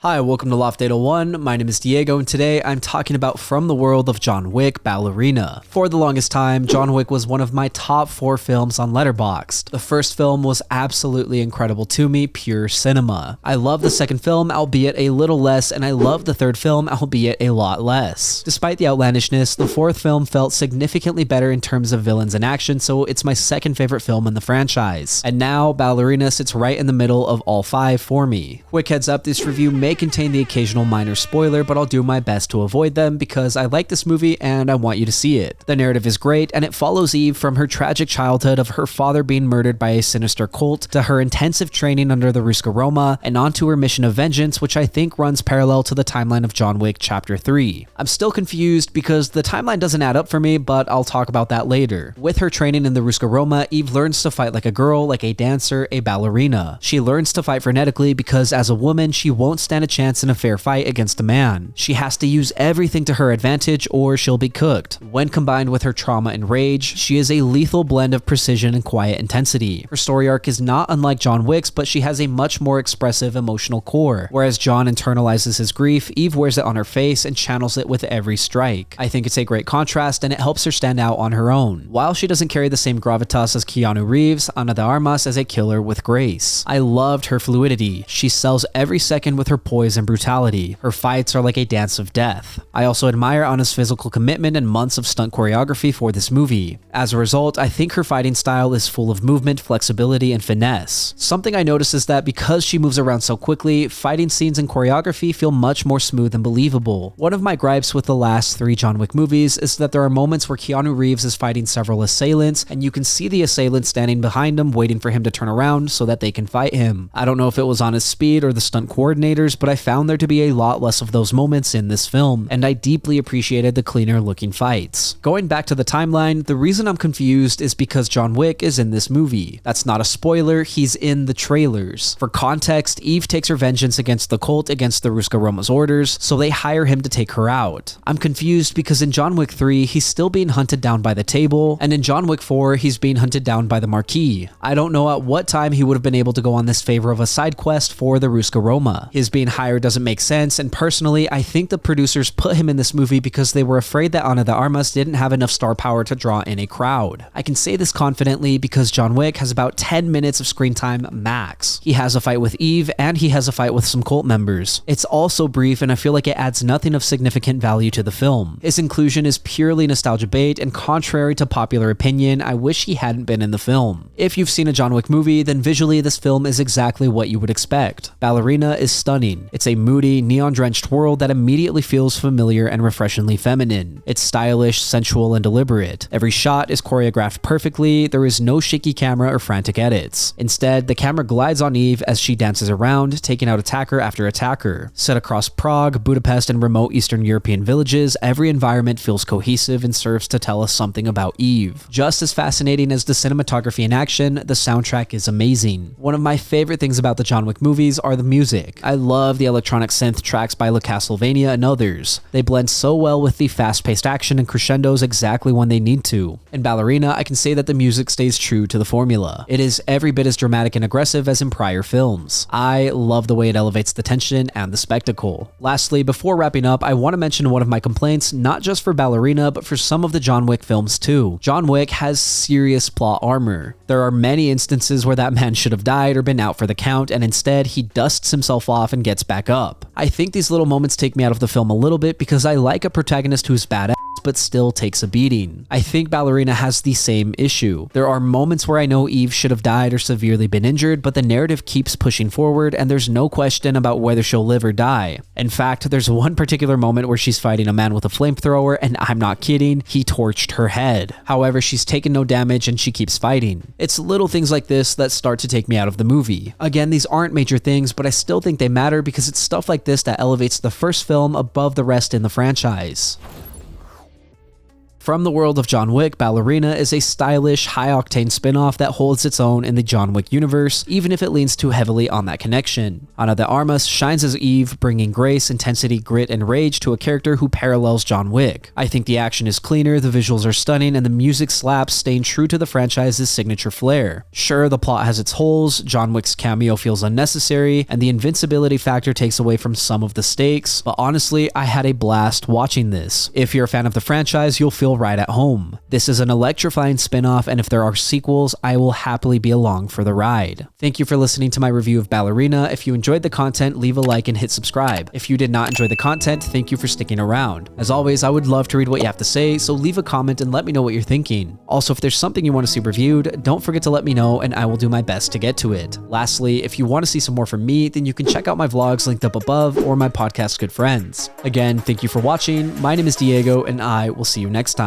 Hi, welcome to Loft 801. My name is Diego, and today I'm talking about From the World of John Wick, Ballerina. For the longest time, John Wick was one of my top 4 films on Letterboxd. The first film was absolutely incredible to me, pure cinema. I love the second film, albeit a little less, and I love the third film, albeit a lot less. Despite the outlandishness, the fourth film felt significantly better in terms of villains and action, so it's my second favorite film in the franchise. And now, Ballerina sits right in the middle of all 5 for me. Quick heads up, this review may contain the occasional minor spoiler, but I'll do my best to avoid them because I like this movie and I want you to see it. The narrative is great, and it follows Eve from her tragic childhood of her father being murdered by a sinister cult to her intensive training under the ruskaroma and onto her mission of vengeance, which I think runs parallel to the timeline of John Wick Chapter 3. I'm still confused because the timeline doesn't add up for me, but I'll talk about that later. With her training in the ruskaroma, Eve learns to fight like a girl, like a dancer, a ballerina. She learns to fight frenetically because as a woman, she won't stand a chance in a fair fight against a man. She has to use everything to her advantage or she'll be cooked. When combined with her trauma and rage, she is a lethal blend of precision and quiet intensity. Her story arc is not unlike John Wick's, but she has a much more expressive emotional core. Whereas John internalizes his grief, Eve wears it on her face and channels it with every strike. I think it's a great contrast and it helps her stand out on her own. While she doesn't carry the same gravitas as Keanureeves, anadearmas as a killer with grace. I loved her fluidity. She sells every second with her poise and brutality. Her fights are like a dance of death. I also admire Anna's physical commitment and months of stunt choreography for this movie. As a result, I think her fighting style is full of movement, flexibility, and finesse. Something I notice is that because she moves around so quickly, fighting scenes and choreography feel much more smooth and believable. One of my gripes with the last 3 John Wick movies is that there are moments where Keanu Reeves is fighting several assailants, and you can see the assailant standing behind him waiting for him to turn around so that they can fight him. I don't know if it was on his speed or the stunt coordinators, but I found there to be a lot less of those moments in this film, and I deeply appreciated the cleaner looking fights. Going back to the timeline, the reason I'm confused is because John Wick is in this movie. That's not a spoiler, he's in the trailers. For context, Eve takes her vengeance against the cult against the ruskaroma's orders, so they hire him to take her out. I'm confused because in John Wick 3, he's still being hunted down by the table, and in John Wick 4, he's being hunted down by the marquee. I don't know at what time he would have been able to go on this favor of a side quest for the ruskaroma. His being hired doesn't make sense, and personally, I think the producers put him in this movie because they were afraid that anadearmas didn't have enough star power to draw in a crowd. I can say this confidently because John Wick has about 10 minutes of screen time max. He has a fight with Eve, and he has a fight with some cult members. It's also brief, and I feel like it adds nothing of significant value to the film. His inclusion is purely nostalgia bait, and contrary to popular opinion, I wish he hadn't been in the film. If you've seen a John Wick movie, then visually this film is exactly what you would expect. Ballerina is stunning. It's a moody, neon-drenched world that immediately feels familiar and refreshingly feminine. It's stylish, sensual, and deliberate. Every shot is choreographed perfectly, there is no shaky camera or frantic edits. Instead, the camera glides on Eve as she dances around, taking out attacker after attacker. Set across Prague, Budapest, and remote Eastern European villages, every environment feels cohesive and serves to tell us something about Eve. Just as fascinating as the cinematography and action, the soundtrack is amazing. One of my favorite things about the John Wick movies are the music. I love the electronic synth tracks by Castlevania and others. They blend so well with the fast-paced action and crescendos exactly when they need to. In Ballerina, I can say that the music stays true to the formula. It is every bit as dramatic and aggressive as in prior films. I love the way it elevates the tension and the spectacle. Lastly, before wrapping up, I want to mention one of my complaints, not just for Ballerina, but for some of the John Wick films too. John Wick has serious plot armor. There are many instances where that man should have died or been out for the count, and instead he dusts himself off and gets back up. I think these little moments take me out of the film a little bit because I like a protagonist who's badass but still takes a beating. I think Ballerina has the same issue. There are moments where I know Eve should have died or severely been injured, but the narrative keeps pushing forward and there's no question about whether she'll live or die. In fact, there's one particular moment where she's fighting a man with a flamethrower, and I'm not kidding, he torched her head. However, she's taken no damage and she keeps fighting. It's little things like this that start to take me out of the movie. Again, these aren't major things, but I still think they matter because it's stuff like this that elevates the first film above the rest in the franchise. From the world of John Wick, Ballerina is a stylish, high-octane spin-off that holds its own in the John Wick universe, even if it leans too heavily on that connection. Anadearmas shines as Eve, bringing grace, intensity, grit, and rage to a character who parallels John Wick. I think the action is cleaner, the visuals are stunning, and the music slaps, staying true to the franchise's signature flair. Sure, the plot has its holes, John Wick's cameo feels unnecessary, and the invincibility factor takes away from some of the stakes, but honestly, I had a blast watching this. If you're a fan of the franchise, you'll feel right at home. This is an electrifying spin-off, and if there are sequels, I will happily be along for the ride. Thank you for listening to my review of Ballerina. If you enjoyed the content, leave a like and hit subscribe. If you did not enjoy the content, thank you for sticking around. As always, I would love to read what you have to say, so leave a comment and let me know what you're thinking. Also, if there's something you want to see reviewed, don't forget to let me know and I will do my best to get to it. Lastly, if you want to see some more from me, then you can check out my vlogs linked up above or my podcast Good Friends. Again, thank you for watching. My name is Diego and I will see you next time.